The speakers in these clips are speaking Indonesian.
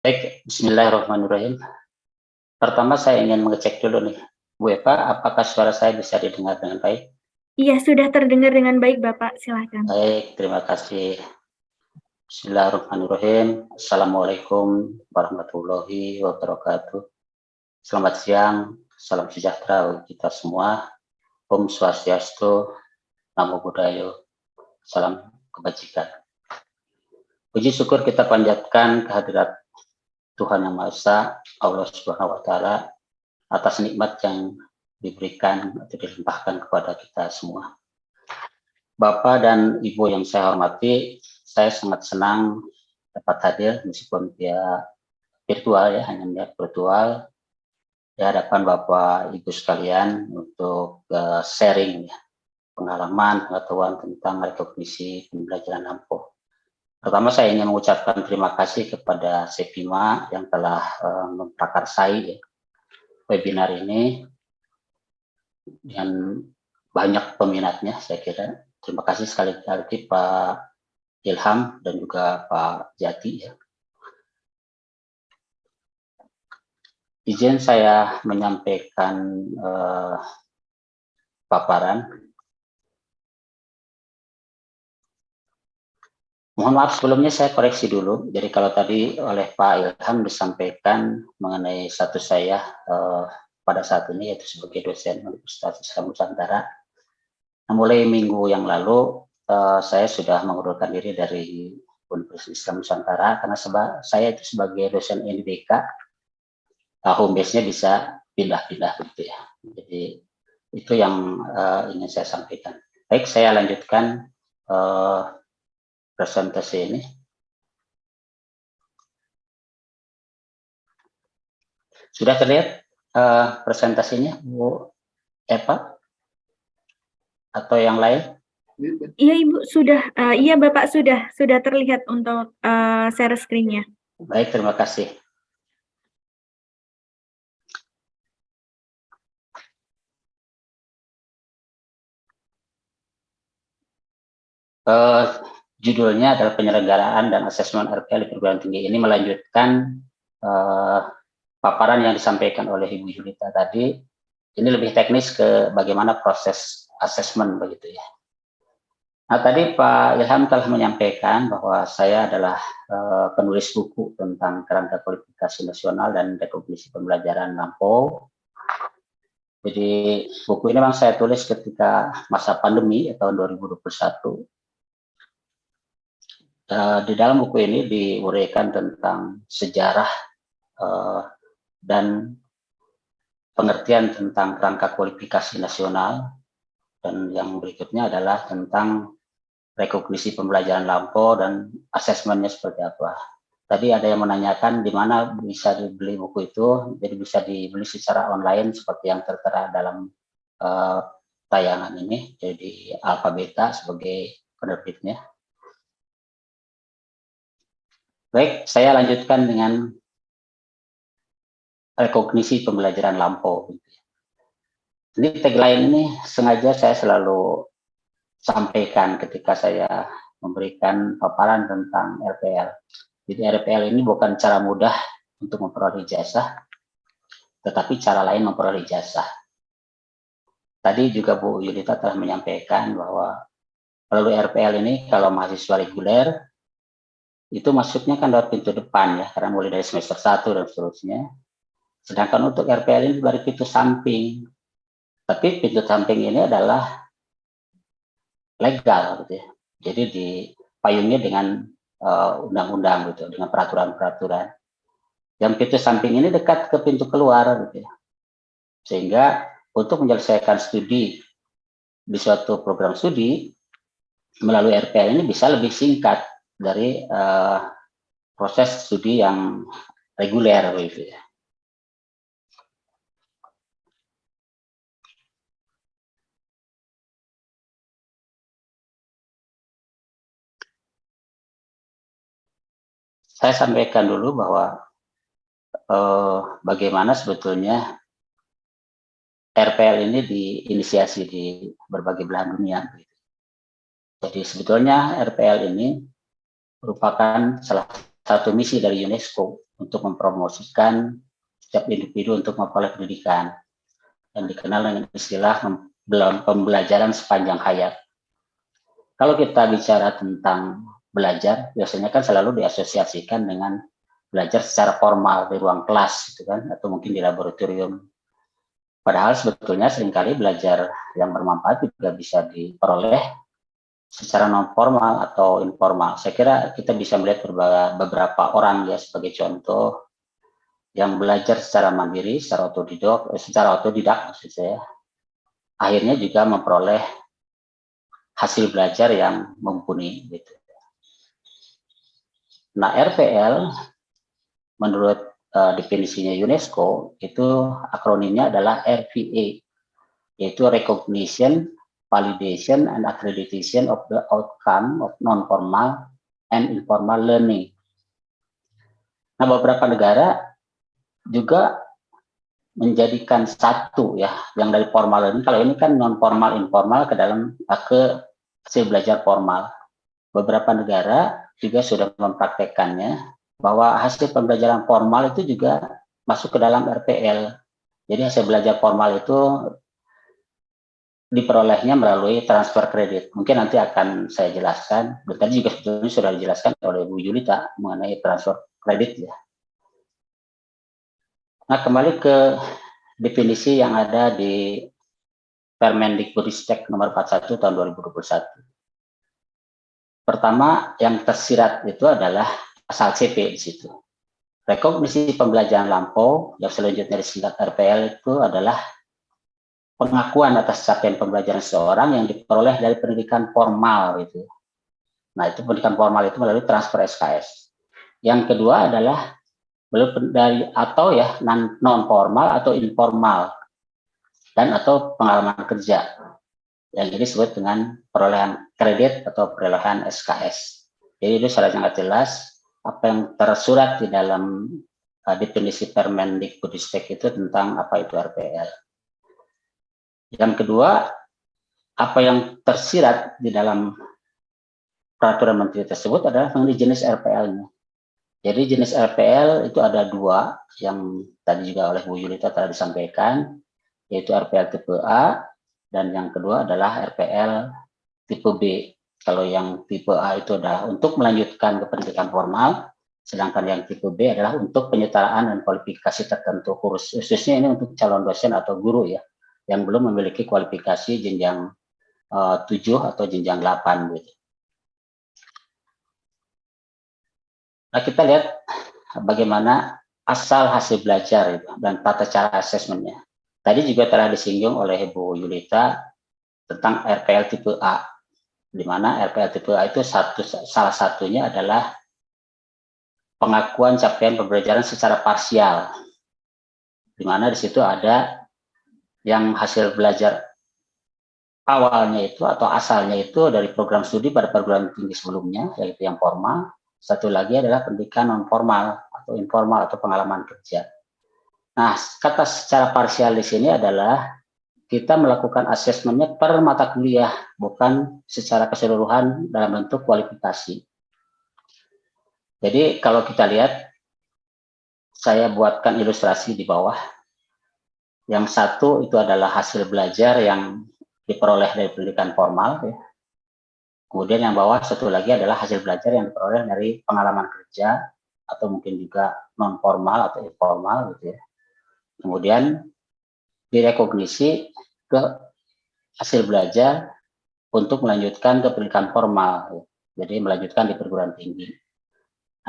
Baik, bismillahirrahmanirrahim. Pertama saya ingin mengecek dulu nih, Bu Eva, apakah suara saya bisa didengar dengan baik? Iya, sudah terdengar dengan baik, Bapak. Silakan. Baik, terima kasih. Bismillahirrahmanirrahim. Assalamualaikum warahmatullahi wabarakatuh. Selamat siang, salam sejahtera bagi kita semua. Om Swastiastu, Namo Buddhaya, salam kebajikan. Puji syukur kita panjatkan kehadirat Tuhan Yang Maha Esa, Allah Subhanahu wa Ta'ala, atas nikmat yang diberikan atau dilimpahkan kepada kita semua. Bapak dan Ibu yang saya hormati, saya sangat senang dapat hadir meskipun via virtual ya, hanya via virtual di hadapan Bapak Ibu sekalian untuk sharing ya, pengalaman, pengetahuan tentang rekognisi pembelajaran lampu. Pertama saya ingin mengucapkan terima kasih kepada Sepima yang telah memprakarsai ya, webinar ini dengan banyak peminatnya, saya kira. Terima kasih sekali lagi Pak Ilham dan juga Pak Jati ya. Izin saya menyampaikan paparan. Mohon maaf sebelumnya saya koreksi dulu. Jadi kalau tadi oleh Pak Ilham disampaikan mengenai status saya pada saat ini yaitu sebagai dosen Universitas Islam Nusantara. Nah, mulai minggu yang lalu saya sudah mengundurkan diri dari Universitas Islam Nusantara karena saya itu sebagai dosen NIDK, home base-nya bisa pindah-pindah gitu ya. Jadi itu yang ingin saya sampaikan. Baik, saya lanjutkan presentasi ini. Sudah terlihat presentasinya, Bu Eva? Atau yang lain? Iya, Ibu, sudah. Iya, Bapak, sudah terlihat untuk share screen-nya. Baik, terima kasih. Judulnya adalah penyelenggaraan dan asesmen RPL di perguruan tinggi. Ini melanjutkan paparan yang disampaikan oleh Ibu Julita tadi. Ini lebih teknis ke bagaimana proses asesmen begitu ya. Nah, tadi Pak Ilham telah menyampaikan bahwa saya adalah penulis buku tentang kerangka kualifikasi nasional dan rekognisi pembelajaran lampau. Jadi buku ini memang saya tulis ketika masa pandemi tahun 2021. Di dalam buku ini diuraikan tentang sejarah dan pengertian tentang kerangka kualifikasi nasional, dan yang berikutnya adalah tentang rekognisi pembelajaran lampau dan asesmennya seperti apa. Tadi ada yang menanyakan di mana bisa dibeli buku itu. Jadi bisa dibeli secara online seperti yang tertera dalam tayangan ini. Jadi Alpha Beta sebagai penerbitnya. Baik, saya lanjutkan dengan rekognisi pembelajaran lampau. Ini tagline ini sengaja saya selalu sampaikan ketika saya memberikan paparan tentang RPL. Jadi RPL ini bukan cara mudah untuk memperoleh ijazah, tetapi cara lain memperoleh ijazah. Tadi juga Bu Yulita telah menyampaikan bahwa melalui RPL ini kalau mahasiswa reguler itu masuknya kan lewat pintu depan ya, karena mulai dari semester 1 dan seterusnya. Sedangkan untuk RPL ini dari pintu samping. Tapi pintu samping ini adalah legal gitu ya. Jadi dipayungi dengan undang-undang gitu, dengan peraturan-peraturan. Yang pintu samping ini dekat ke pintu keluar gitu ya. Sehingga untuk menyelesaikan studi di suatu program studi melalui RPL ini bisa lebih singkat dari proses studi yang reguler gitu ya. Saya sampaikan dulu bahwa bagaimana sebetulnya RPL ini diinisiasi di berbagai belahan dunia. Jadi sebetulnya RPL ini merupakan salah satu misi dari UNESCO untuk mempromosikan setiap individu untuk memperoleh pendidikan yang dikenal dengan istilah pembelajaran sepanjang hayat. Kalau kita bicara tentang belajar, biasanya kan selalu diasosiasikan dengan belajar secara formal di ruang kelas, gitu kan, atau mungkin di laboratorium. Padahal sebetulnya seringkali belajar yang bermanfaat juga bisa diperoleh secara non formal atau informal. Saya kira kita bisa melihat beberapa orang ya sebagai contoh yang belajar secara mandiri, secara otodidak maksud saya, akhirnya juga memperoleh hasil belajar yang mumpuni gitu. Nah, RPL menurut definisinya UNESCO itu akronimnya adalah RVA, yaitu Recognition, Validation, and Accreditation of the Outcome of Non-Formal and Informal Learning. Nah, beberapa negara juga menjadikan satu ya, yang dari formal learning, kalau ini kan non formal informal ke dalam ke hasil belajar formal. Beberapa negara juga sudah mempraktekannya bahwa hasil pembelajaran formal itu juga masuk ke dalam RPL. Jadi hasil belajar formal itu diperolehnya melalui transfer kredit. Mungkin nanti akan saya jelaskan. Tadi juga sebetulnya sudah dijelaskan oleh Bu Yulita mengenai transfer kredit ya. Nah, kembali ke definisi yang ada di Permendikbudristek nomor 41 tahun 2021. Pertama, yang tersirat itu adalah pasal CP di situ. Rekognisi pembelajaran lampau yang selanjutnya disingkat RPL itu adalah pengakuan atas capaian pembelajaran seseorang yang diperoleh dari pendidikan formal itu. Nah, itu pendidikan formal itu melalui transfer SKS. Yang kedua adalah dari atau ya non formal atau informal dan atau pengalaman kerja yang ini disebut dengan perolehan kredit atau perolehan SKS. Jadi itu secara sangat jelas apa yang tersurat di dalam definisi Permendikbudristek itu tentang apa itu RPL. Yang kedua, apa yang tersirat di dalam peraturan menteri tersebut adalah mengenai jenis RPL-nya. Jadi jenis RPL itu ada dua yang tadi juga oleh Bu Yulita telah disampaikan, yaitu RPL tipe A dan yang kedua adalah RPL tipe B. Kalau yang tipe A itu adalah untuk melanjutkan ke pendidikan formal, sedangkan yang tipe B adalah untuk penyetaraan dan kualifikasi tertentu, khususnya ini untuk calon dosen atau guru ya, yang belum memiliki kualifikasi jenjang 7 atau jenjang 8 gitu. Nah, kita lihat bagaimana asal hasil belajar itu dan tata cara asesmennya. Tadi juga telah disinggung oleh Bu Yulita tentang RPL tipe A, di mana RPL tipe A itu salah satunya adalah pengakuan capaian pembelajaran secara parsial, di mana di situ ada yang hasil belajar awalnya itu atau asalnya itu dari program studi pada perguruan tinggi sebelumnya, yaitu yang formal. Satu lagi adalah pendidikan non formal atau informal atau pengalaman kerja. Nah, kata secara parsial di sini adalah kita melakukan asesmennya per mata kuliah, bukan secara keseluruhan dalam bentuk kualifikasi. Jadi kalau kita lihat, saya buatkan ilustrasi di bawah. Yang satu itu adalah hasil belajar yang diperoleh dari pendidikan formal, ya. Kemudian yang bawah satu lagi adalah hasil belajar yang diperoleh dari pengalaman kerja atau mungkin juga non formal atau informal gitu ya. Kemudian direkognisi ke hasil belajar untuk melanjutkan ke pendidikan formal, jadi melanjutkan di perguruan tinggi.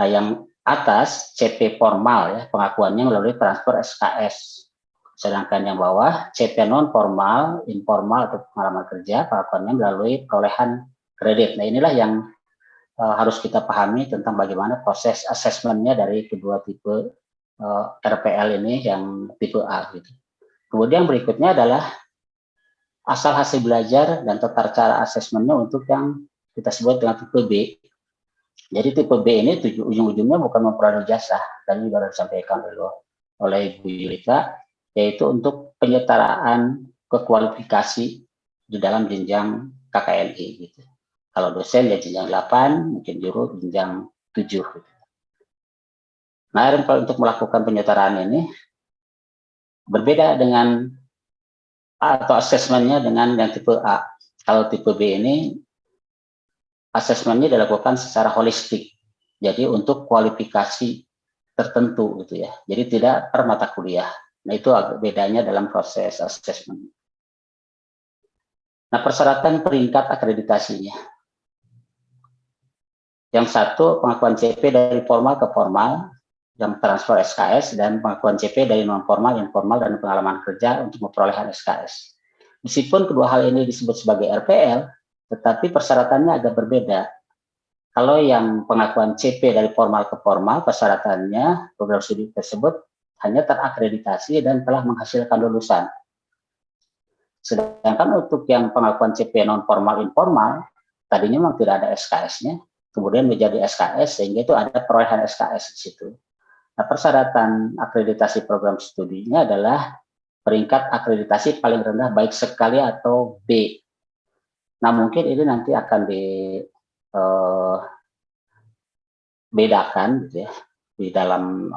Nah, yang atas CP formal ya, pengakuannya melalui transfer SKS. Sedangkan yang bawah CP non formal, informal atau pengalaman kerja, pengakuannya melalui perolehan kredit. Nah, inilah yang harus kita pahami tentang bagaimana proses asesmennya dari kedua tipe RPL ini yang tipe A gitu. Kemudian berikutnya adalah asal hasil belajar dan tata cara asesmennya untuk yang kita sebut dengan tipe B. Jadi tipe B ini ujung-ujungnya bukan memperoleh jasa, tadi baru disampaikan oleh Bu Yulita, yaitu untuk penyetaraan kekualifikasi di dalam jenjang KKNI gitu. Kalau dosen ya jenjang 8, mungkin guru jenjang 7 gitu. Nah, kalau untuk melakukan penyetaraan ini berbeda dengan atau asesmennya dengan yang tipe A. Kalau tipe B ini asesmennya dilakukan secara holistik. Jadi untuk kualifikasi tertentu gitu ya. Jadi tidak per mata kuliah. Nah, itu agak bedanya dalam proses asesmen. Nah, persyaratan peringkat akreditasinya. Yang satu, pengakuan CP dari formal ke formal, yang transfer SKS, dan pengakuan CP dari non-formal, informal, dan pengalaman kerja untuk memperoleh SKS. Meskipun kedua hal ini disebut sebagai RPL, tetapi persyaratannya agak berbeda. Kalau yang pengakuan CP dari formal ke formal, persyaratannya program studi tersebut hanya terakreditasi dan telah menghasilkan lulusan. Sedangkan untuk yang pengakuan CP non-formal informal, tadinya memang tidak ada SKS-nya, kemudian menjadi SKS, sehingga itu ada perolehan SKS di situ. Nah, persyaratan akreditasi program studinya adalah peringkat akreditasi paling rendah baik sekali atau B. Nah, mungkin ini nanti akan dibedakan gitu ya, di dalam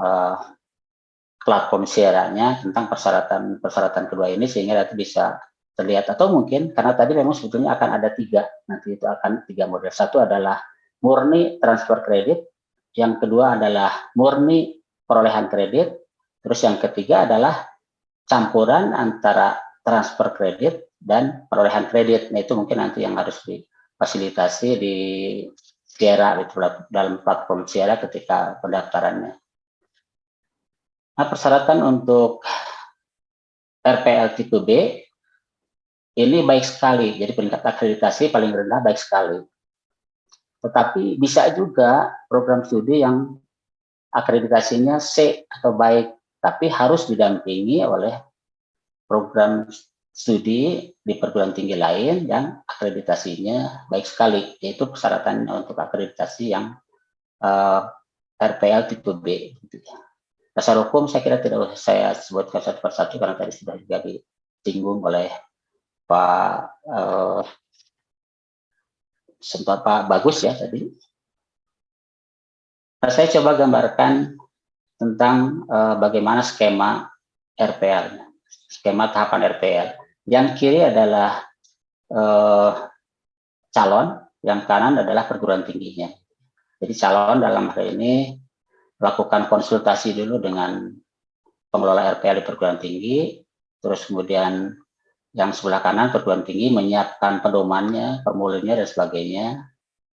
platform Sierra-nya tentang persyaratan kedua ini, sehingga nanti bisa terlihat. Atau mungkin karena tadi memang sebetulnya akan ada 3, nanti itu akan 3 model. Satu adalah murni transfer kredit, yang kedua adalah murni perolehan kredit, terus yang ketiga adalah campuran antara transfer kredit dan perolehan kredit. Nah, itu mungkin nanti yang harus difasilitasi di Sierra, dalam platform Sierra ketika pendaftarannya. Nah, persyaratan untuk RPL tipe B ini baik sekali, jadi peringkat akreditasi paling rendah baik sekali. Tetapi bisa juga program studi yang akreditasinya C atau baik, tapi harus didampingi oleh program studi di perguruan tinggi lain yang akreditasinya baik sekali, yaitu persyaratannya untuk akreditasi yang RPL tipe B. Dasar hukum saya kira tidak usah saya sebutkan satu persatu karena tadi sudah juga disinggung oleh Pak Bagus ya tadi. Nah, saya coba gambarkan tentang bagaimana skema RPL, skema tahapan RPL. Yang kiri adalah calon, yang kanan adalah perguruan tingginya. Jadi calon dalam hal ini melakukan konsultasi dulu dengan pengelola RPL di perguruan tinggi, terus kemudian yang sebelah kanan perguruan tinggi menyiapkan pedomannya, formulirnya dan sebagainya.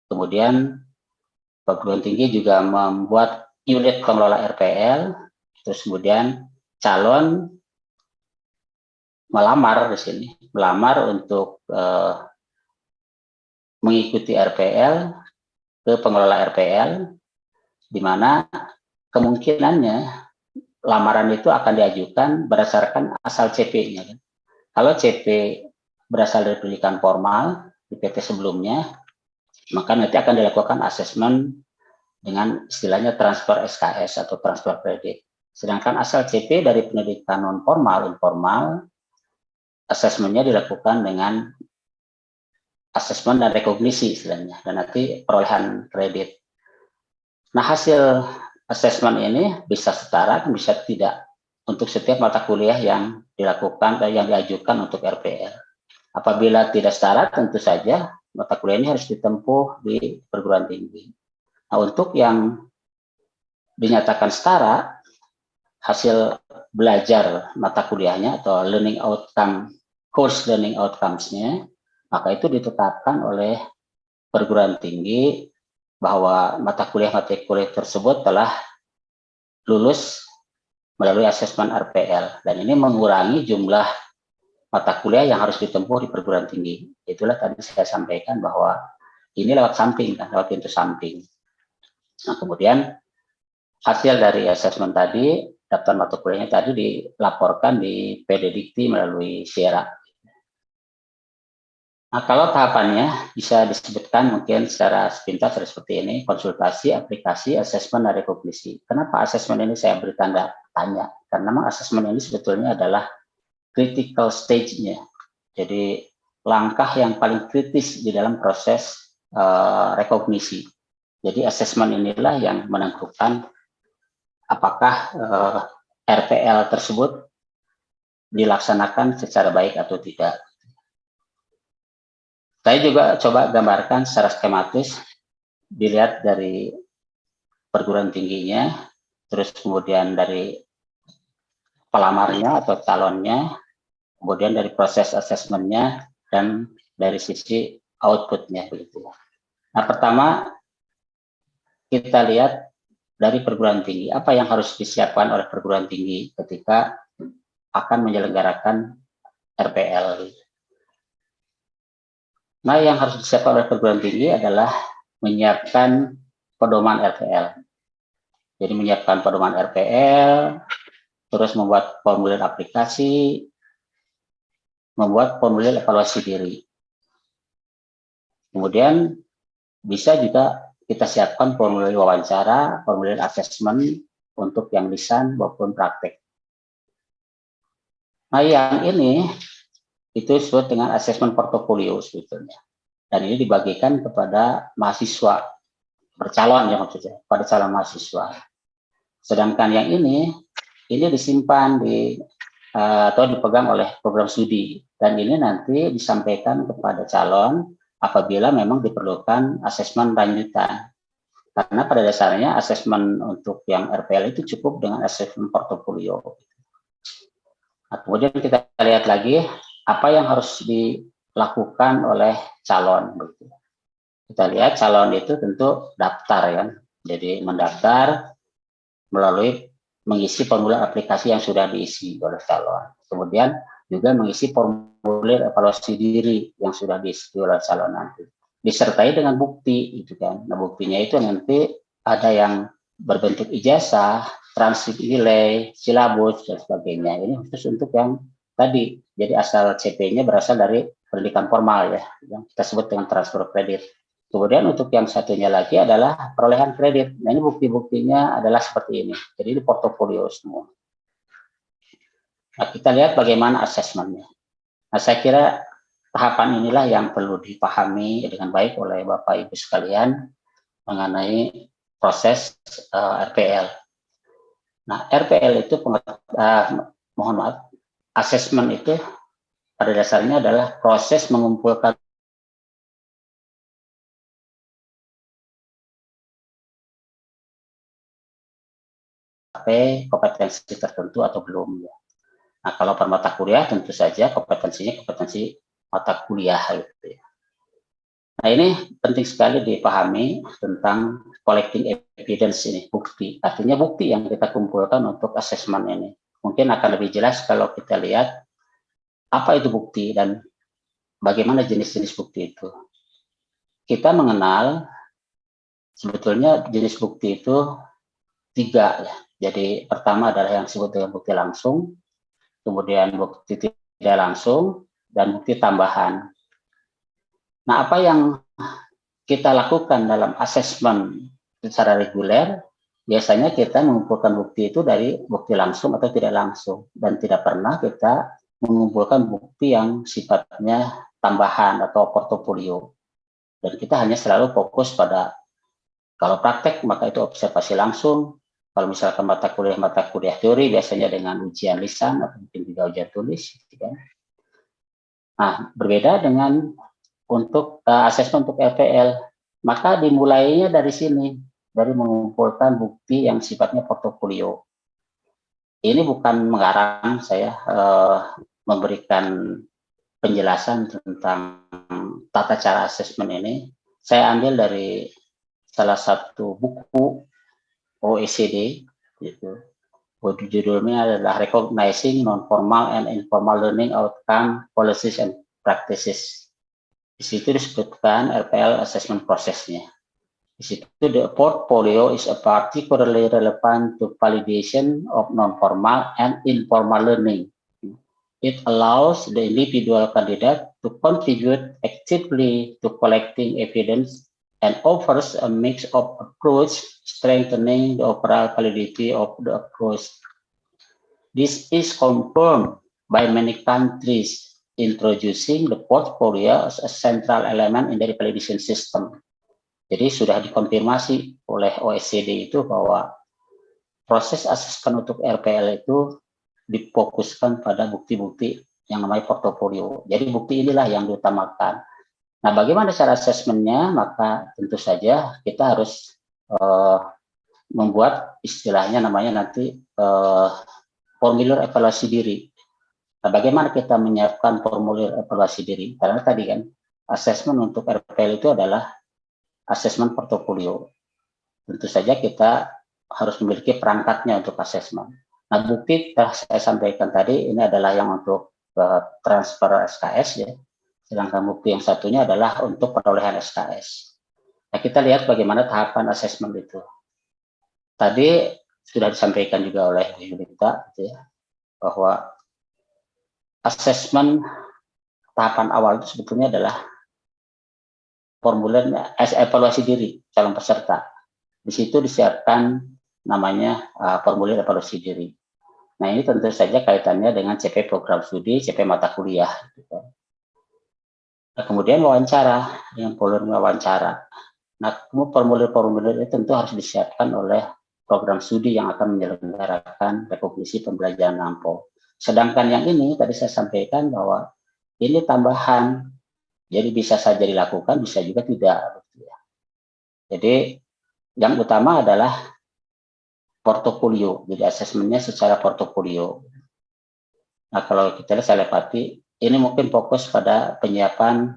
Kemudian perguruan tinggi juga membuat unit pengelola RPL, terus kemudian calon melamar di sini, melamar untuk mengikuti RPL ke pengelola RPL, di mana kemungkinannya lamaran itu akan diajukan berdasarkan asal CP-nya. Kalau CP berasal dari pendidikan formal di PT sebelumnya, maka nanti akan dilakukan asesmen dengan istilahnya transfer SKS atau transfer kredit. Sedangkan asal CP dari pendidikan non formal, informal, asesmennya dilakukan dengan asesmen dan rekognisi istilahnya, dan nanti perolehan kredit. Nah, hasil asesmen ini bisa setara, bisa tidak untuk setiap mata kuliah yang dilakukan yang diajukan untuk RPL. Apabila tidak setara, tentu saja mata kuliah ini harus ditempuh di perguruan tinggi. Nah, untuk yang dinyatakan setara, hasil belajar mata kuliahnya atau learning outcome, course learning outcomes-nya, maka itu ditetapkan oleh perguruan tinggi bahwa mata kuliah tersebut telah lulus melalui asesmen RPL, dan ini mengurangi jumlah mata kuliah yang harus ditempuh di perguruan tinggi. Itulah tadi saya sampaikan bahwa ini lewat samping, kan, lewat pintu samping. Nah, kemudian hasil dari asesmen tadi, daftar mata kuliahnya tadi dilaporkan di PD Dikti melalui Sierra. Nah, kalau tahapannya bisa disebutkan mungkin secara sepintas seperti ini: konsultasi, aplikasi, asesmen, dan rekognisi. Kenapa asesmen ini saya beri tanda tanya? Karena memang asesmen ini sebetulnya adalah critical stage-nya. Jadi langkah yang paling kritis di dalam proses rekognisi. Jadi asesmen inilah yang menentukan apakah RPL tersebut dilaksanakan secara baik atau tidak. Saya juga coba gambarkan secara skematis, dilihat dari perguruan tingginya, terus kemudian dari pelamarnya atau calonnya, kemudian dari proses asesmennya, dan dari sisi outputnya. Nah, pertama kita lihat dari perguruan tinggi, apa yang harus disiapkan oleh perguruan tinggi ketika akan menyelenggarakan RPL. Nah, yang harus disiapkan oleh perguruan tinggi adalah menyiapkan pedoman RPL. Jadi menyiapkan pedoman RPL, terus membuat formulir aplikasi, membuat formulir evaluasi diri. Kemudian bisa juga kita siapkan formulir wawancara, formulir asesmen untuk yang lisan maupun praktek. Nah, yang ini itu disebut dengan asesmen portofolio sebetulnya. Dan ini dibagikan kepada mahasiswa bercalon, ya maksudnya, pada calon mahasiswa. Sedangkan yang ini disimpan atau dipegang oleh program studi. Dan ini nanti disampaikan kepada calon apabila memang diperlukan asesmen lanjutan. Karena pada dasarnya asesmen untuk yang RPL itu cukup dengan asesmen portofolio. Nah, kemudian kita lihat lagi apa yang harus dilakukan oleh calon. Kita lihat calon itu tentu daftar, ya. Jadi mendaftar melalui mengisi formulir aplikasi yang sudah diisi oleh calon. Kemudian juga mengisi formulir evaluasi diri yang sudah diisi oleh calon nanti. Disertai dengan bukti, itu kan. Nah, buktinya itu nanti ada yang berbentuk ijazah, transkrip nilai, silabus, dan sebagainya. Ini khusus untuk yang tadi. Jadi asal CP-nya berasal dari pendidikan formal, ya, yang kita sebut dengan transfer kredit. Kemudian untuk yang satunya lagi adalah perolehan kredit. Nah, ini bukti-buktinya adalah seperti ini. Jadi ini portofolio semua. Nah, kita lihat bagaimana asesmennya. Nah, saya kira tahapan inilah yang perlu dipahami dengan baik oleh Bapak Ibu sekalian mengenai proses RPL. Nah, RPL itu mohon maaf, asesmen itu pada dasarnya adalah proses mengumpulkan kompetensi tertentu atau belum, ya. Nah, kalau per mata kuliah tentu saja kompetensinya kompetensi mata kuliah, gitu, ya. Nah, ini penting sekali dipahami tentang collecting evidence ini, bukti. Artinya bukti yang kita kumpulkan untuk asesmen ini. Mungkin akan lebih jelas kalau kita lihat apa itu bukti dan bagaimana jenis-jenis bukti itu. Kita mengenal sebetulnya jenis bukti itu 3, ya. Jadi pertama adalah yang disebut dengan bukti langsung, kemudian bukti tidak langsung, dan bukti tambahan. Nah, apa yang kita lakukan dalam asesmen secara reguler, biasanya kita mengumpulkan bukti itu dari bukti langsung atau tidak langsung, dan tidak pernah kita mengumpulkan bukti yang sifatnya tambahan atau portofolio. Dan kita hanya selalu fokus pada, kalau praktek maka itu observasi langsung, kalau misalkan mata kuliah teori biasanya dengan ujian lisan atau mungkin juga ujian tulis, gitu kan. Nah, berbeda dengan untuk asesmen untuk RPL, maka dimulainya dari sini, dari mengumpulkan bukti yang sifatnya portofolio. Ini bukan mengarang saya memberikan penjelasan tentang tata cara asesmen ini. Saya ambil dari salah satu buku OECD, gitu. Judulnya adalah Recognizing Non-Formal and Informal Learning Outcome Policies and Practices. Di situ disebutkan RPL assessment prosesnya. Di situ the portfolio is a particularly relevant to validation of non-formal and informal learning. It allows the individual candidate to contribute actively to collecting evidence and offers a mix of approach, strengthening the overall validity of the approach. This is confirmed by many countries introducing the portfolio as a central element in their validation system. Jadi sudah dikonfirmasi oleh OECD itu bahwa proses asesmen untuk RPL itu difokuskan pada bukti-bukti yang namanya portofolio. Jadi bukti inilah yang diutamakan. Nah, bagaimana cara asesmennya? Maka tentu saja kita harus membuat istilahnya namanya nanti formulir evaluasi diri. Nah, bagaimana kita menyiapkan formulir evaluasi diri? Karena tadi kan asesmen untuk RPL itu adalah asesmen portofolio. Tentu saja kita harus memiliki perangkatnya untuk asesmen. Nah, bukti telah saya sampaikan tadi ini adalah yang untuk transfer SKS ya. Sedangkan bukti yang satunya adalah untuk perolehan SKS. Nah, kita lihat bagaimana tahapan asesmen itu. Tadi sudah disampaikan juga oleh Bu Yulita, gitu ya, bahwa asesmen tahapan awal itu sebetulnya adalah formulir evaluasi diri calon peserta. Di situ disiapkan namanya formulir evaluasi diri. Nah, ini tentu saja kaitannya dengan CP program studi, CP mata kuliah. Gitu. Nah, kemudian wawancara, dengan formulir wawancara. Nah, formulir-formulir itu tentu harus disiapkan oleh program studi yang akan menyelenggarakan rekognisi pembelajaran NAMPO. Sedangkan yang ini tadi saya sampaikan bahwa ini tambahan, jadi bisa saja dilakukan, bisa juga tidak. Jadi yang utama adalah portofolio, jadi asesmennya secara portofolio. Nah, kalau kita lihat saya lewati, ini mungkin fokus pada penyiapan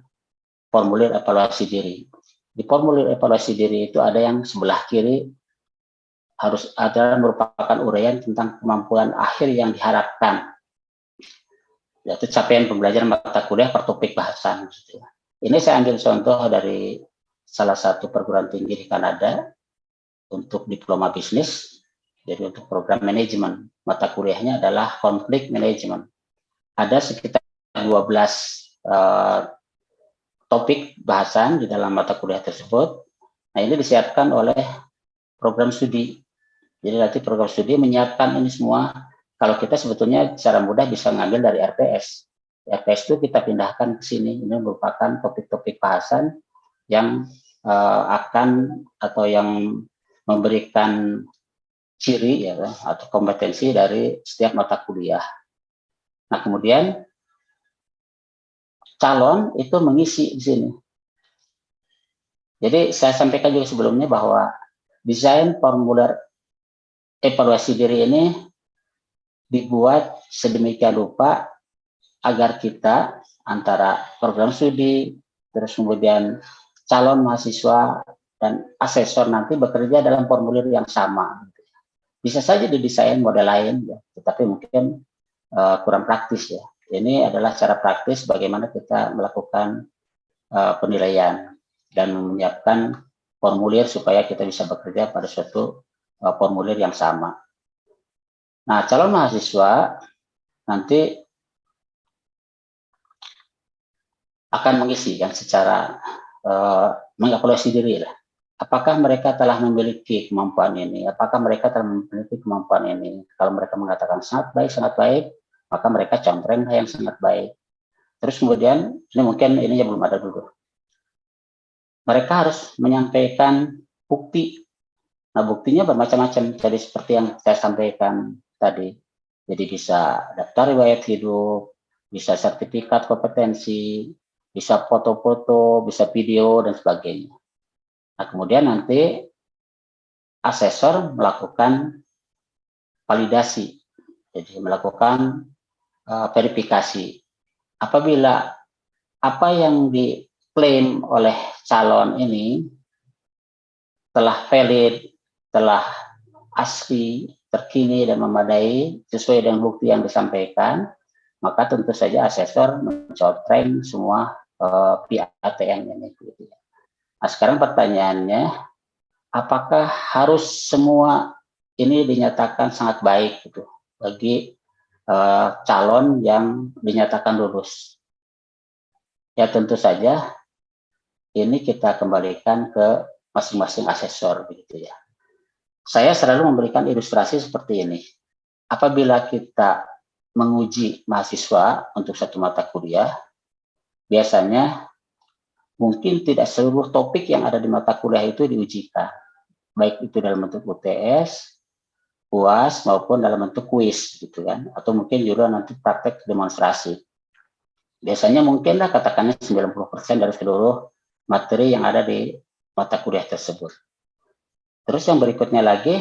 formulir evaluasi diri. Di formulir evaluasi diri itu ada yang sebelah kiri harus ada merupakan uraian tentang kemampuan akhir yang diharapkan, yaitu capaian pembelajaran mata kuliah per topik bahasan. Ini saya ambil contoh dari salah satu perguruan tinggi di Kanada untuk diploma bisnis. Jadi untuk program manajemen, mata kuliahnya adalah konflik manajemen. Ada sekitar 12 topik bahasan di dalam mata kuliah tersebut. Nah, ini disiapkan oleh program studi. Jadi nanti program studi menyiapkan ini semua. Kalau kita sebetulnya secara mudah bisa ngambil dari RTS. RTS itu kita pindahkan ke sini. Ini merupakan topik-topik bahasan yang akan atau yang memberikan ciri ya atau kompetensi dari setiap mata kuliah. Nah, kemudian calon itu mengisi di sini. Jadi saya sampaikan juga sebelumnya bahwa desain formulir evaluasi diri ini dibuat sedemikian rupa agar kita antara program studi, terus kemudian calon mahasiswa dan asesor nanti bekerja dalam formulir yang sama. Bisa saja didesain model lain, ya, tetapi mungkin kurang praktis ya. Ini adalah cara praktis bagaimana kita melakukan penilaian dan menyiapkan formulir supaya kita bisa bekerja pada suatu formulir yang sama. Nah, calon mahasiswa nanti akan mengisi kan secara mengevaluasi diri lah. Apakah mereka telah memiliki kemampuan ini? Apakah mereka telah memiliki kemampuan ini? Kalau mereka mengatakan sangat baik, maka mereka contohnya yang sangat baik. Terus kemudian, ini mungkin ininya belum ada dulu. Mereka harus menyampaikan bukti. Nah, buktinya bermacam-macam. Jadi seperti yang saya sampaikan tadi. Jadi bisa daftar riwayat hidup, bisa sertifikat kompetensi, bisa foto-foto, bisa video, dan sebagainya. Nah, kemudian nanti asesor melakukan validasi, jadi melakukan verifikasi. Apabila apa yang diklaim oleh calon ini telah valid, telah asli, terkini, dan memadai sesuai dengan bukti yang disampaikan, maka tentu saja asesor mencontreng semua PATN ini. Nah, sekarang pertanyaannya, apakah harus semua ini dinyatakan sangat baik gitu bagi calon yang dinyatakan lulus? Ya tentu saja ini kita kembalikan ke masing-masing asesor begitu ya. Saya selalu memberikan ilustrasi seperti ini. Apabila kita menguji mahasiswa untuk satu mata kuliah, biasanya mungkin tidak seluruh topik yang ada di mata kuliah itu diujikan, baik itu dalam bentuk UTS UAS maupun dalam bentuk kuis gitu kan, atau mungkin juga nanti praktek demonstrasi. Biasanya mungkinlah katakannya 90% dari seluruh materi yang ada di mata kuliah tersebut. Terus yang berikutnya lagi,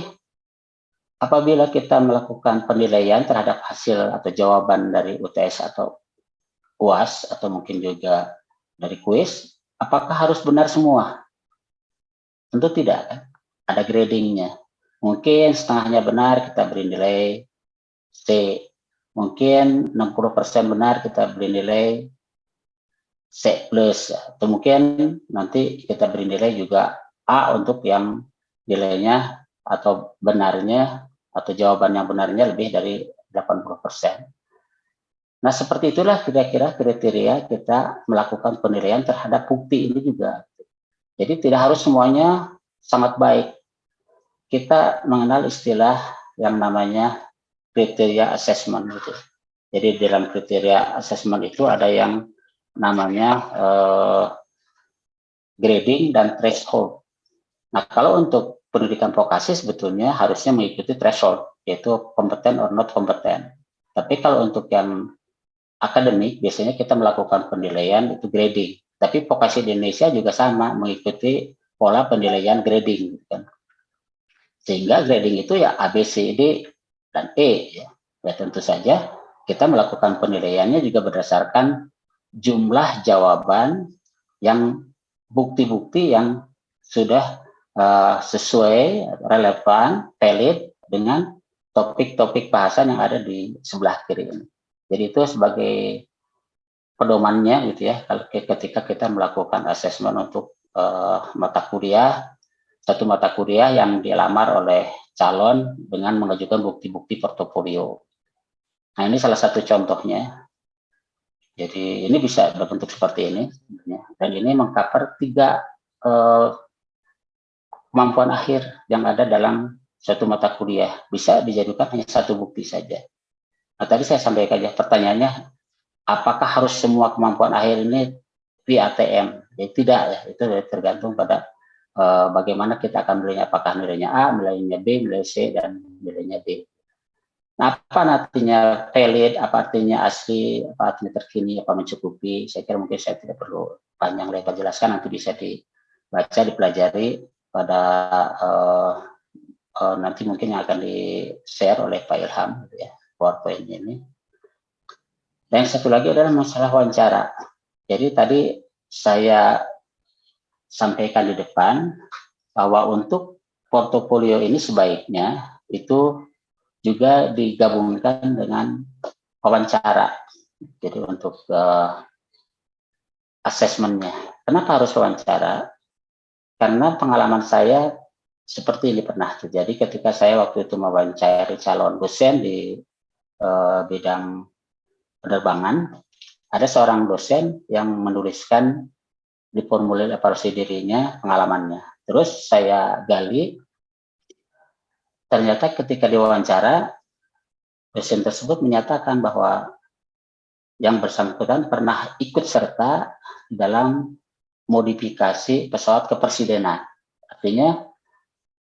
apabila kita melakukan penilaian terhadap hasil atau jawaban dari UTS atau UAS atau mungkin juga dari kuis, apakah harus benar semua? Tentu tidak kan? Ada gradingnya. Mungkin setengahnya benar kita beri nilai C. Mungkin 60% benar kita beri nilai C+. Atau mungkin nanti kita beri nilai juga A untuk yang nilainya atau benarnya atau jawaban yang benarnya lebih dari 80%. Nah, seperti itulah kira-kira kriteria kita melakukan penilaian terhadap bukti ini juga. Jadi tidak harus semuanya sangat baik. Kita mengenal istilah yang namanya kriteria assessment gitu. Jadi dalam kriteria assessment itu ada yang namanya grading dan threshold. Nah, kalau untuk pendidikan vokasi sebetulnya harusnya mengikuti threshold, yaitu kompeten or not kompeten. Tapi kalau untuk yang akademik, biasanya kita melakukan penilaian itu grading. Tapi vokasi di Indonesia juga sama, mengikuti pola penilaian grading. Gitu kan. Sehingga grading itu ya A, B, C, D, dan E. Ya, tentu saja kita melakukan penilaiannya juga berdasarkan jumlah jawaban yang bukti-bukti yang sudah sesuai, relevan, valid dengan topik-topik bahasan yang ada di sebelah kiri ini. Jadi itu sebagai pedomannya gitu ya, kalau ketika kita melakukan asesmen untuk mata kuliah, satu mata kuliah yang dilamar oleh calon dengan mengajukan bukti-bukti portofolio. Nah, ini salah satu contohnya. Jadi ini bisa berbentuk seperti ini, dan ini mengcover 3 kemampuan akhir yang ada dalam suatu mata kuliah. Bisa dijadikan hanya satu bukti saja. Nah, tadi saya sampaikan ya, pertanyaannya, apakah harus semua kemampuan akhir ini di ATM? Ya, tidak ya, itu tergantung pada bagaimana kita akan menilainya, apakah nilainya A, nilainya B, nilai C, dan nilainya D. Nah, apa artinya valid, apa artinya asli, apa artinya terkini, apa mencukupi, saya kira mungkin saya tidak perlu panjang lebar jelaskan, nanti bisa dibaca, dipelajari pada nanti mungkin yang akan di-share oleh Pak Ilham, gitu ya, PowerPoint ini. Dan yang satu lagi adalah masalah wawancara. Jadi tadi saya sampaikan di depan bahwa untuk portofolio ini sebaiknya itu juga digabungkan dengan wawancara. Jadi untuk asesmennya. Kenapa harus wawancara? Karena pengalaman saya seperti ini pernah terjadi ketika saya waktu itu mewawancari calon dosen di bidang penerbangan. Ada seorang dosen yang menuliskan di formulir evaluasi dirinya pengalamannya. Terus saya gali, ternyata ketika diwawancara, dosen tersebut menyatakan bahwa yang bersangkutan pernah ikut serta dalam modifikasi pesawat kepresidenan. Artinya,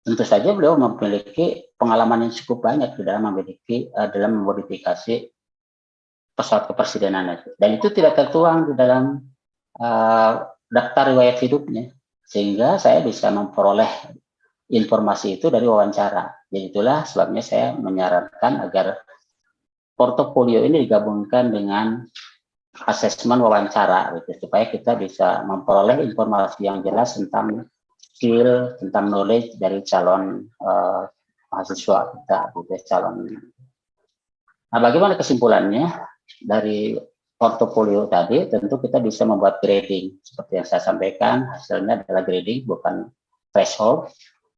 tentu saja beliau memiliki pengalaman yang cukup banyak dalam memodifikasi pesawat kepresidenan itu. Dan itu tidak tertuang di dalam daftar riwayat hidupnya, sehingga saya bisa memperoleh informasi itu dari wawancara. Jadi itulah sebabnya saya menyarankan agar portofolio ini digabungkan dengan asesmen wawancara, gitu, supaya kita bisa memperoleh informasi yang jelas tentang skill, tentang knowledge dari calon mahasiswa kita, gitu, calon. Nah, bagaimana kesimpulannya dari portofolio tadi? Tentu kita bisa membuat grading seperti yang saya sampaikan, hasilnya adalah grading bukan threshold.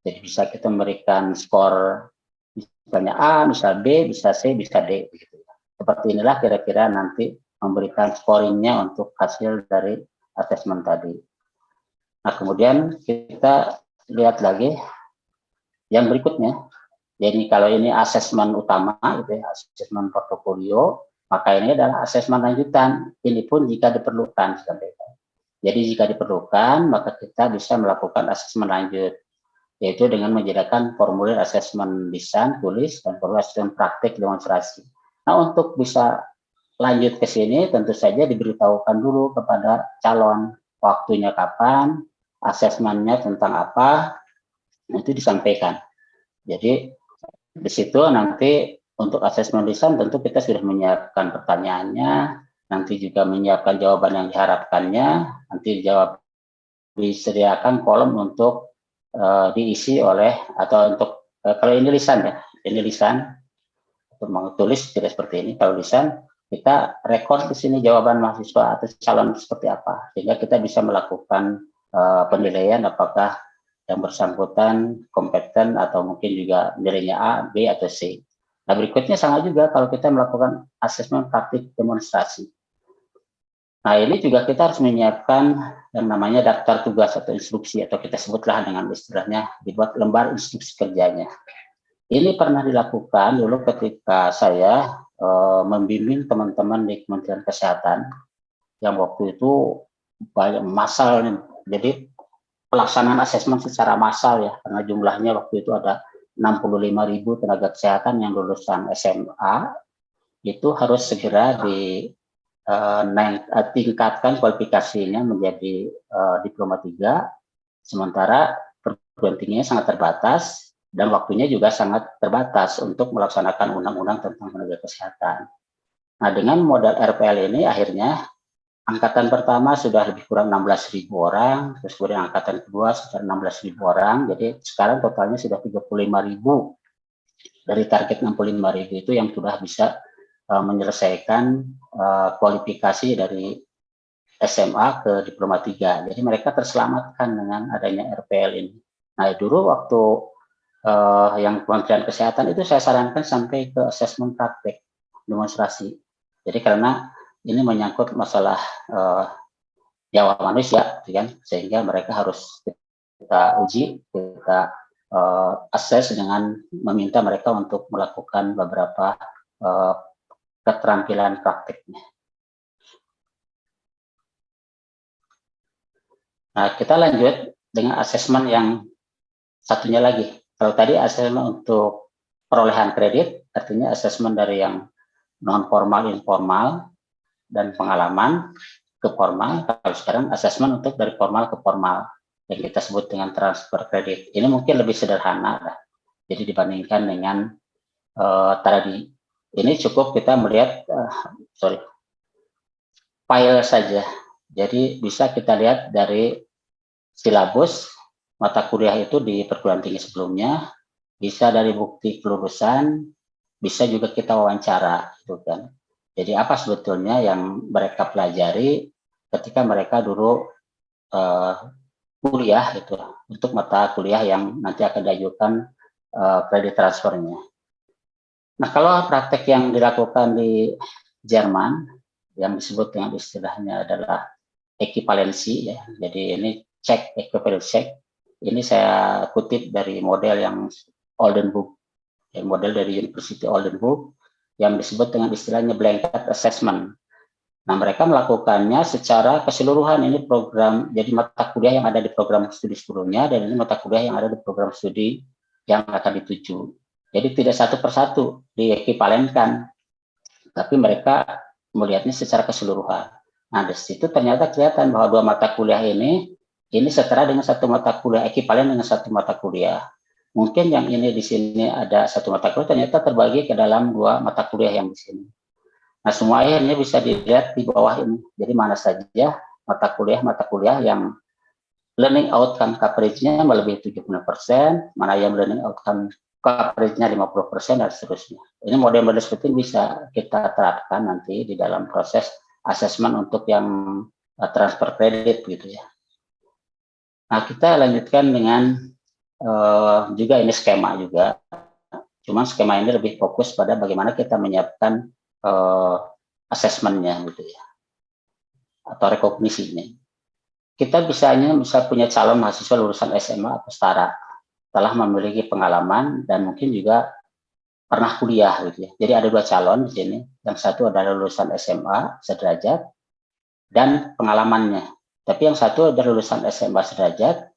Jadi bisa kita memberikan skor misalnya A, misal B, bisa C, bisa D begitu. Seperti inilah kira-kira nanti memberikan scoringnya untuk hasil dari asesmen tadi. Nah, kemudian kita lihat lagi yang berikutnya. Jadi kalau ini asesmen utama, gitu ya, asesmen portofolio, maka ini adalah asesmen lanjutan. Ini pun jika diperlukan. Jadi jika diperlukan, maka kita bisa melakukan asesmen lanjut. yaitu dengan menyediakan formulir asesmen lisan, tulis, dan formulir asesmen praktik demonstrasi. Nah, untuk bisa lanjut ke sini, tentu saja diberitahukan dulu kepada calon waktunya kapan, asesmennya tentang apa, itu disampaikan. Jadi di situ nanti untuk asesmen lisan tentu kita sudah menyiapkan pertanyaannya, nanti juga menyiapkan jawaban yang diharapkannya, nanti dijawab, disediakan kolom untuk diisi oleh, atau untuk kalau ini lisan ya, ini lisan untuk menulis tidak seperti ini. Kalau lisan kita rekod di sini jawaban mahasiswa atau calon seperti apa, sehingga kita bisa melakukan penilaian apakah yang bersangkutan kompeten atau mungkin juga nilainya A, B, atau C. Nah, berikutnya sama juga kalau kita melakukan asesmen praktik demonstrasi. Nah, ini juga kita harus menyiapkan yang namanya daftar tugas atau instruksi, atau kita sebutlah dengan istilahnya dibuat lembar instruksi kerjanya. Ini pernah dilakukan dulu ketika saya membimbing teman-teman di Kementerian Kesehatan yang waktu itu banyak massal, jadi pelaksanaan asesmen secara massal ya, karena jumlahnya waktu itu ada 65.000 tenaga kesehatan yang lulusan SMA, itu harus segera tingkatkan kualifikasinya menjadi diploma 3, sementara perguruan tingginya sangat terbatas dan waktunya juga sangat terbatas untuk melaksanakan undang-undang tentang tenaga kesehatan. Nah, dengan modal RPL ini akhirnya angkatan pertama sudah lebih kurang 16.000 orang, terus kemudian angkatan kedua sekitar 16.000 orang, jadi sekarang totalnya sudah 35.000 dari target 65.000 itu yang sudah bisa menyelesaikan kualifikasi dari SMA ke diploma 3. Jadi mereka terselamatkan dengan adanya RPL ini. Nah, dulu waktu yang Kementerian Kesehatan itu saya sarankan sampai ke asesmen praktek demonstrasi. Jadi karena ini menyangkut masalah nyawa manusia, kan? Sehingga mereka harus kita uji, kita assess dengan meminta mereka untuk melakukan beberapa keterampilan praktiknya. Nah, kita lanjut dengan asesmen yang satunya lagi. Kalau tadi asesmen untuk perolehan kredit, artinya asesmen dari yang non formal, informal, dan pengalaman ke formal. Kalau sekarang asesmen untuk dari formal ke formal yang kita sebut dengan transfer kredit. Ini mungkin lebih sederhana lah. Jadi dibandingkan dengan tadi, ini cukup kita melihat file saja. Jadi bisa kita lihat dari silabus mata kuliah itu di perguruan tinggi sebelumnya, bisa dari bukti kelulusan, bisa juga kita wawancara, gitu kan. Jadi apa sebetulnya yang mereka pelajari ketika mereka dulu kuliah itu untuk mata kuliah yang nanti akan diajukan kredit transfernya. Nah, kalau praktek yang dilakukan di Jerman yang disebut dengan istilahnya adalah ekivalensi ya. Jadi ini cek equivalence check. Ini saya kutip dari model yang Oldenburg, model dari University Oldenburg yang disebut dengan istilahnya blanket assessment. Nah, mereka melakukannya secara keseluruhan. Ini program, jadi mata kuliah yang ada di program studi sebelumnya, dan ini mata kuliah yang ada di program studi yang akan dituju. Jadi tidak satu persatu diekivalenkan, tapi mereka melihatnya secara keseluruhan. Nah, di situ ternyata kelihatan bahwa dua mata kuliah ini setara dengan satu mata kuliah, ekivalen dengan satu mata kuliah. Mungkin yang ini di sini ada satu mata kuliah, ternyata terbagi ke dalam dua mata kuliah yang di sini. Nah, semua akhirnya bisa dilihat di bawah ini. Jadi mana saja mata kuliah yang learning outcome coverage-nya melebihi 70%, mana yang learning outcome coverage-nya 50%, dan seterusnya. Ini model-model seperti ini bisa kita terapkan nanti di dalam proses asesmen untuk yang transfer kredit gitu ya. Nah, kita lanjutkan dengan juga ini skema juga. Cuma skema ini lebih fokus pada bagaimana kita menyiapkan asesmennya gitu ya, atau rekognisinya. Kita bisa punya calon mahasiswa lulusan SMA atau setara, telah memiliki pengalaman dan mungkin juga pernah kuliah gitu ya. Jadi ada dua calon di sini. Yang satu adalah lulusan SMA sederajat dan pengalamannya. Tapi yang satu adalah lulusan SMA sederajat,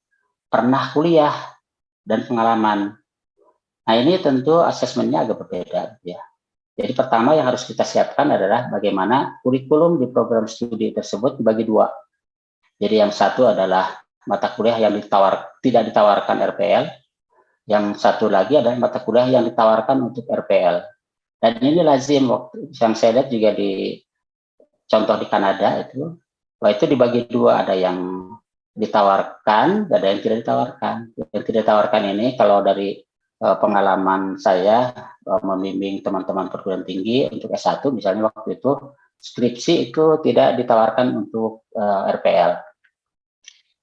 pernah kuliah dan pengalaman. Nah, ini tentu asesmennya agak berbeda ya. Jadi pertama yang harus kita siapkan adalah bagaimana kurikulum di program studi tersebut dibagi dua. Jadi yang satu adalah mata kuliah yang tidak ditawarkan RPL, yang satu lagi adalah mata kuliah yang ditawarkan untuk RPL. Dan ini lazim, yang saya lihat juga di contoh di Kanada itu, bahwa itu dibagi dua, ada yang ditawarkan, ada yang tidak ditawarkan. Yang tidak ditawarkan ini kalau dari pengalaman saya membimbing teman-teman perguruan tinggi untuk S1 misalnya waktu itu skripsi itu tidak ditawarkan untuk RPL,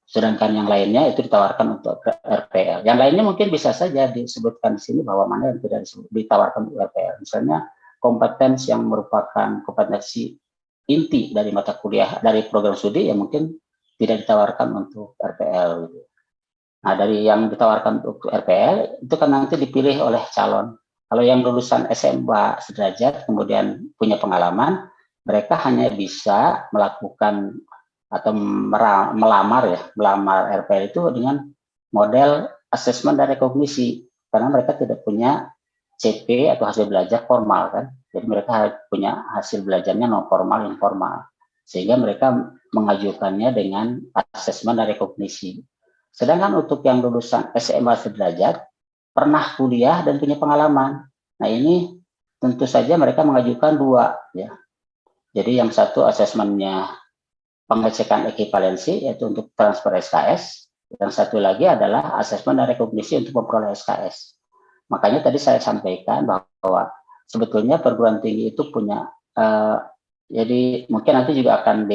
sedangkan yang lainnya itu ditawarkan untuk RPL. Yang lainnya mungkin bisa saja disebutkan di sini bahwa mana yang tidak ditawarkan untuk RPL, misalnya kompetensi yang merupakan kompetensi inti dari mata kuliah dari program studi yang mungkin tidak ditawarkan untuk RPL. Nah, dari yang ditawarkan untuk RPL itu kan nanti dipilih oleh calon. Kalau yang lulusan SMA sederajat kemudian punya pengalaman, mereka hanya bisa melakukan atau melamar RPL itu dengan model asesmen dan rekognisi, karena mereka tidak punya CP atau hasil belajar formal kan. Jadi mereka punya hasil belajarnya non formal, informal, sehingga mereka mengajukannya dengan asesmen dan rekognisi. Sedangkan untuk yang lulusan SMA sederajat, pernah kuliah dan punya pengalaman. Nah, ini tentu saja mereka mengajukan dua ya. Jadi yang satu asesmennya pengecekan ekivalensi yaitu untuk transfer SKS, yang satu lagi adalah asesmen dan rekognisi untuk memperoleh SKS. Makanya tadi saya sampaikan bahwa sebetulnya perguruan tinggi itu punya jadi mungkin nanti juga akan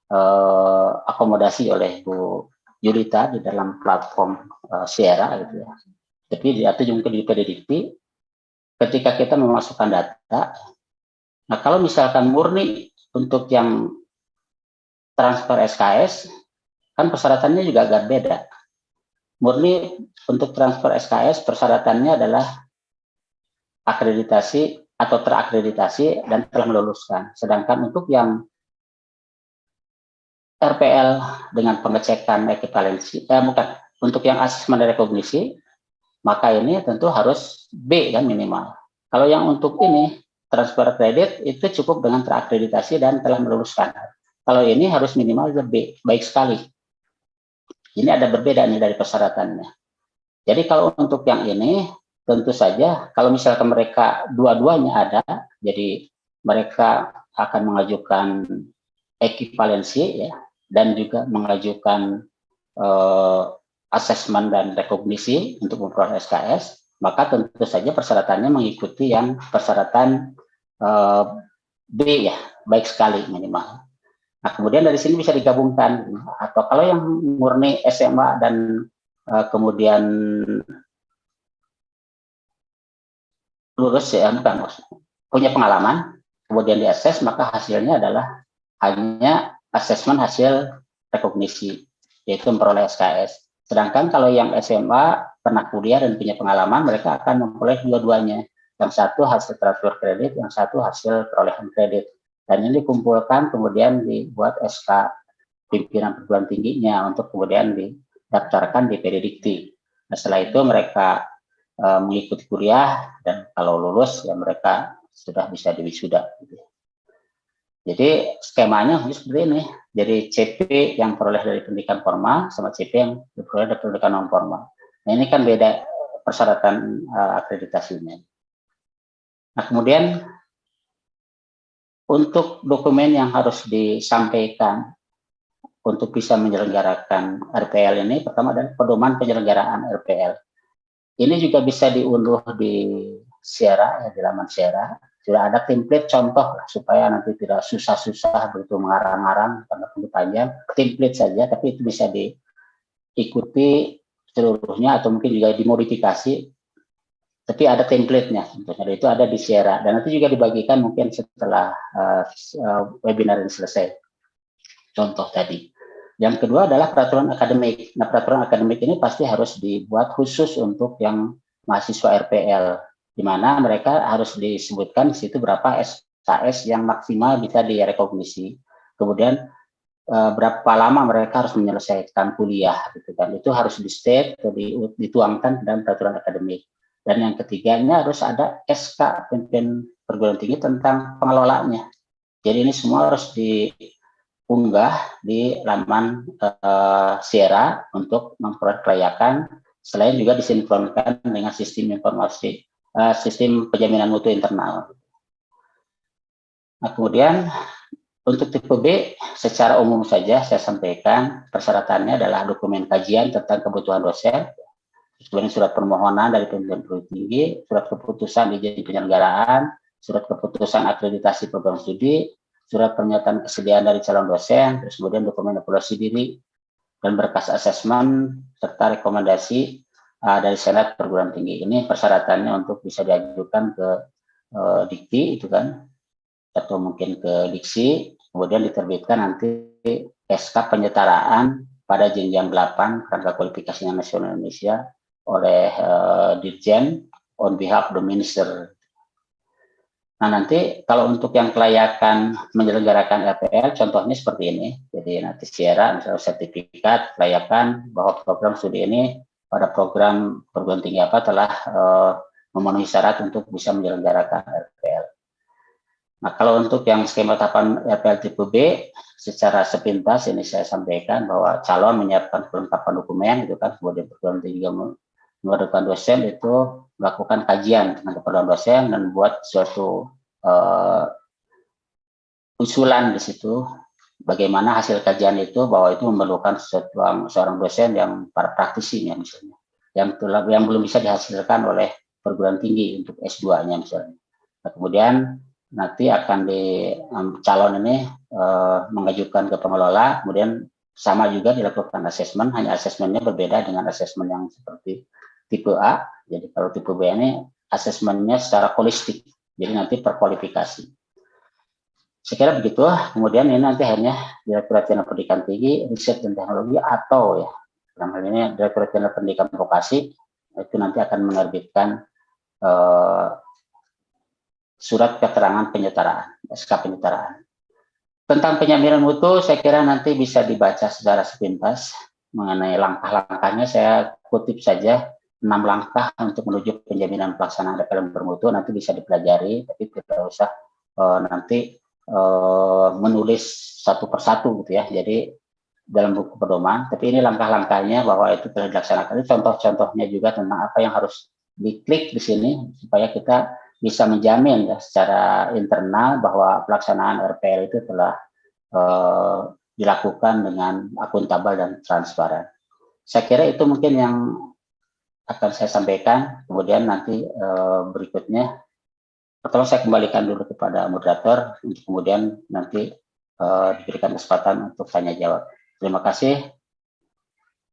diakomodasi oleh Bu Yulita di dalam platform Sierra gitu ya. Tapi diatur juga di PDDikti ketika kita memasukkan data. Nah, kalau misalkan murni untuk yang transfer SKS, kan persyaratannya juga agak beda. Murni untuk transfer SKS persyaratannya adalah akreditasi atau terakreditasi dan telah meluluskan. Sedangkan untuk yang RPL dengan pengecekan ekivalensi, untuk yang asesmen dan rekognisi, maka ini tentu harus B kan minimal. Kalau yang untuk ini transfer kredit itu cukup dengan terakreditasi dan telah meluluskan. Kalau ini harus minimal B, baik sekali. Ini ada berbeda nih dari persyaratannya. Jadi kalau untuk yang ini tentu saja kalau misalkan mereka dua-duanya ada, jadi mereka akan mengajukan ekivalensi ya, dan juga mengajukan asesmen dan rekognisi untuk memperoleh SKS, maka tentu saja persyaratannya mengikuti yang persyaratan B ya, baik sekali minimal. Nah, kemudian dari sini bisa digabungkan, atau kalau yang murni SMA dan kemudian lulus ya, bukan punya pengalaman, kemudian diakses, maka hasilnya adalah hanya asesmen hasil rekognisi, yaitu memperoleh SKS. Sedangkan kalau yang SMA pernah kuliah dan punya pengalaman, mereka akan memperoleh dua-duanya. Yang satu hasil transfer kredit, yang satu hasil perolehan kredit. Dan ini dikumpulkan kemudian dibuat SK pimpinan perguruan tingginya untuk kemudian didaftarkan di PDDikti. Nah, setelah itu mereka mengikuti kuliah dan kalau lulus ya mereka sudah bisa diwisuda. Jadi skemanya seperti ini. Jadi CP yang peroleh dari pendidikan formal sama CP yang diperoleh dari pendidikan non formal. Nah, ini kan beda persyaratan akreditasinya. Nah, kemudian untuk dokumen yang harus disampaikan untuk bisa menyelenggarakan RPL ini, pertama adalah pedoman penyelenggaraan RPL. Ini juga bisa diunduh di Sierra, ya, di laman Sierra. Sudah ada template contoh lah, supaya nanti tidak susah-susah begitu mengarang-arang karena perlu panjang. Template saja, tapi itu bisa diikuti seluruhnya atau mungkin juga dimodifikasi. Tapi ada template-nya, tentunya itu ada di Sierra dan nanti juga dibagikan mungkin setelah webinar ini selesai. Contoh tadi. Yang kedua adalah peraturan akademik. Nah, peraturan akademik ini pasti harus dibuat khusus untuk yang mahasiswa RPL, di mana mereka harus disebutkan di situ berapa SKS yang maksimal bisa direkognisi. Kemudian berapa lama mereka harus menyelesaikan kuliah gitu kan, itu harus di state atau dituangkan dalam peraturan akademik. Dan yang ketiganya harus ada SK pimpinan perguruan tinggi tentang pengelolaannya. Jadi ini semua harus diunggah di laman Sierra untuk memperoleh kelayakan, selain juga disinkronkan dengan sistem informasi sistem penjaminan mutu internal. Nah, kemudian untuk tipe B, secara umum saja saya sampaikan persyaratannya adalah dokumen kajian tentang kebutuhan dosen, kemudian surat permohonan dari pimpinan perguruan tinggi, surat keputusan izin penyelenggaraan, surat keputusan akreditasi program studi, surat pernyataan kesediaan dari calon dosen, terus kemudian dokumen evaluasi diri, dan berkas asesmen, serta rekomendasi dari Senat perguruan tinggi. Ini persyaratannya untuk bisa diajukan ke Dikti, itu kan, atau mungkin ke Diksi, kemudian diterbitkan nanti SK penyetaraan pada jenjang 8 kerangka kualifikasinya nasional Indonesia oleh Dirjen on behalf of the Minister. Nah, nanti kalau untuk yang kelayakan menyelenggarakan LPL, contohnya seperti ini. Jadi nanti Sierra misalnya sertifikat kelayakan bahwa program studi ini pada program perguruan tinggi apa telah memenuhi syarat untuk bisa menyelenggarakan LPL. Nah, kalau untuk yang skema tahapan LPL tipe B, secara sepintas ini saya sampaikan bahwa calon menyiapkan kelengkapan dokumen, itu kan, kemudian perguruan tinggi mengadukan dosen itu melakukan kajian tentang keperluan dosen dan buat suatu usulan di situ bagaimana hasil kajian itu, bahwa itu memerlukan seorang dosen yang para praktisinya misalnya, yang belum bisa dihasilkan oleh perguruan tinggi untuk S2-nya misalnya. Nah, kemudian nanti akan calon ini mengajukan ke pengelola, kemudian sama juga dilakukan asesmen, hanya asesmennya berbeda dengan asesmen yang seperti tipe A. Jadi kalau tipe B ini asesmennya secara holistik, jadi nanti perkualifikasi. Saya kira begitu. Kemudian ini nanti hanya Direktorat Jenderal Pendidikan Tinggi, Riset dan Teknologi, atau ya dalam hal ini Direktorat Jenderal Pendidikan Vokasi, itu nanti akan menerbitkan surat keterangan penyetaraan, SK penyetaraan. Tentang penjaminan mutu, saya kira nanti bisa dibaca secara sepintas. Mengenai langkah-langkahnya, saya kutip saja 6 langkah untuk menuju penjaminan pelaksanaan LPL bermutu, nanti bisa dipelajari, tapi tidak usah nanti menulis satu persatu gitu ya. Jadi dalam buku pedoman, tapi ini langkah-langkahnya bahwa itu telah dilaksanakan. Ini contoh-contohnya juga tentang apa yang harus diklik di sini supaya kita bisa menjamin ya secara internal bahwa pelaksanaan RPL itu telah dilakukan dengan akuntabel dan transparan. Saya kira itu mungkin yang akan saya sampaikan. Kemudian nanti berikutnya, pertama saya kembalikan dulu kepada moderator untuk kemudian nanti diberikan kesempatan untuk tanya jawab. Terima kasih.